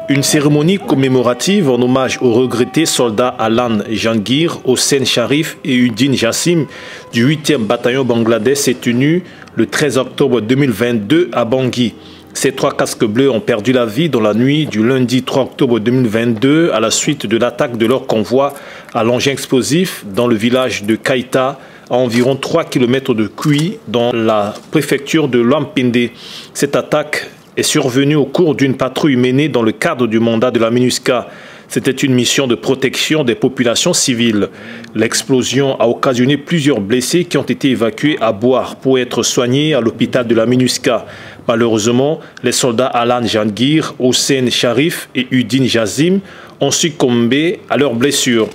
Une cérémonie commémorative en hommage aux regrettés soldats Alan Jahangir, Hossein Sharif et Uddin Jassim du 8e bataillon bangladais s'est tenue le 13 octobre 2022 à Bangui. Ces 3 casques bleus ont perdu la vie dans la nuit du lundi 3 octobre 2022 à la suite de l'attaque de leur convoi à l'engin explosif dans le village de Kaita, à environ 3 km de Kui, dans la préfecture de Lampinde. Cette attaque est survenue au cours d'une patrouille menée dans le cadre du mandat de la MINUSCA. C'était une mission de protection des populations civiles. L'explosion a occasionné plusieurs blessés qui ont été évacués à Boar pour être soignés à l'hôpital de la MINUSCA. Malheureusement, les soldats Alan Jahangir, Hossein Sharif et Uddin Jassim ont succombé à leurs blessures.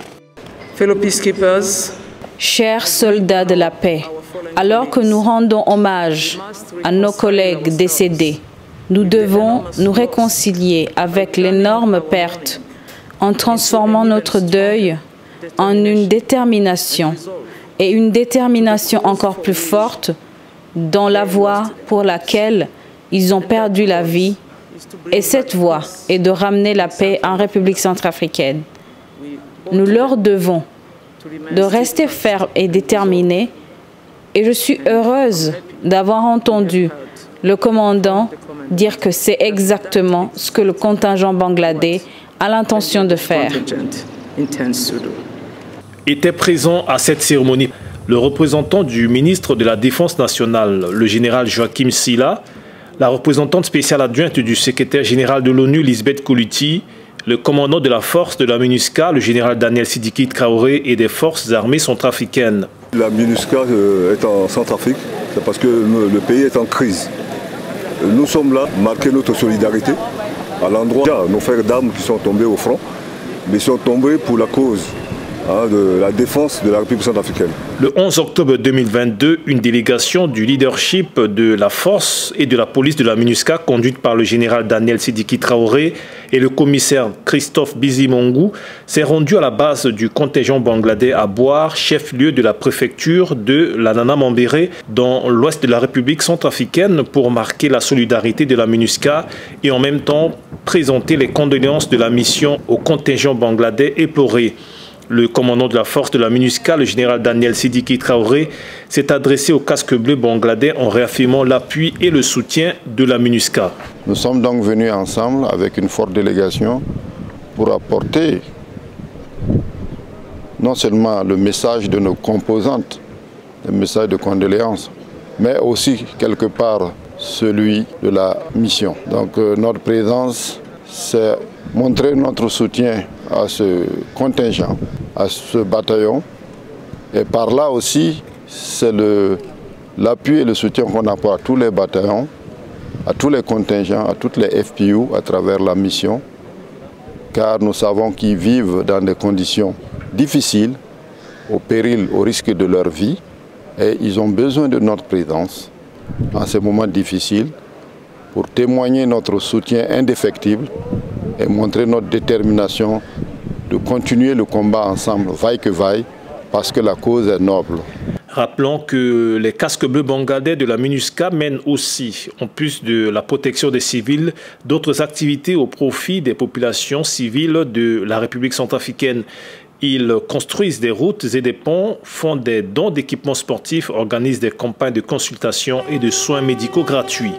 Fellow peacekeepers, chers soldats de la paix, alors que nous rendons hommage à nos collègues décédés, nous devons nous réconcilier avec l'énorme perte en transformant notre deuil en une détermination, et une détermination encore plus forte dans la voie pour laquelle ils ont perdu la vie, et cette voie est de ramener la paix en République centrafricaine. Nous leur devons de rester fermes et déterminés, et je suis heureuse d'avoir entendu le commandant dire que c'est exactement ce que le contingent bangladais a l'intention de faire. Était présent à cette cérémonie le représentant du ministre de la Défense nationale, le général Joachim Silla, la représentante spéciale adjointe du secrétaire général de l'ONU, Lisbeth Koluti, le commandant de la force de la MINUSCA, le général Daniel Sidiki Traoré, et des forces armées centrafricaines. La MINUSCA est en Centrafrique, c'est parce que le pays est en crise. Nous sommes là, marquer notre solidarité à l'endroit de nos frères d'armes qui sont tombés au front, mais ils sont tombés pour la cause de la défense de la République centrafricaine. Le 11 octobre 2022, une délégation du leadership de la force et de la police de la MINUSCA, conduite par le général Daniel Sidiki Traoré et le commissaire Christophe Bizimongu, s'est rendue à la base du contingent bangladais à Boar, chef-lieu de la préfecture de la Nana Mambéré, dans l'ouest de la République centrafricaine, pour marquer la solidarité de la MINUSCA et en même temps présenter les condoléances de la mission au contingent bangladais éploré. Le commandant de la force de la MINUSCA, le général Daniel Sidiki Traoré, s'est adressé au casque bleu bangladais en réaffirmant l'appui et le soutien de la MINUSCA. Nous sommes donc venus ensemble avec une forte délégation pour apporter non seulement le message de nos composantes, le message de condoléances, mais aussi quelque part celui de la mission. Donc notre présence, c'est montrer notre soutien à ce contingent, à ce bataillon. Et par là aussi, c'est l'appui et le soutien qu'on apporte à tous les bataillons, à tous les contingents, à toutes les FPU à travers la mission. Car nous savons qu'ils vivent dans des conditions difficiles, au péril, au risque de leur vie. Et ils ont besoin de notre présence en ces moments difficiles pour témoigner notre soutien indéfectible et montrer notre détermination de continuer le combat ensemble, vaille que vaille, parce que la cause est noble. Rappelons que les casques bleus bangladais de la MINUSCA mènent aussi, en plus de la protection des civils, d'autres activités au profit des populations civiles de la République centrafricaine. Ils construisent des routes et des ponts, font des dons d'équipements sportifs, organisent des campagnes de consultation et de soins médicaux gratuits.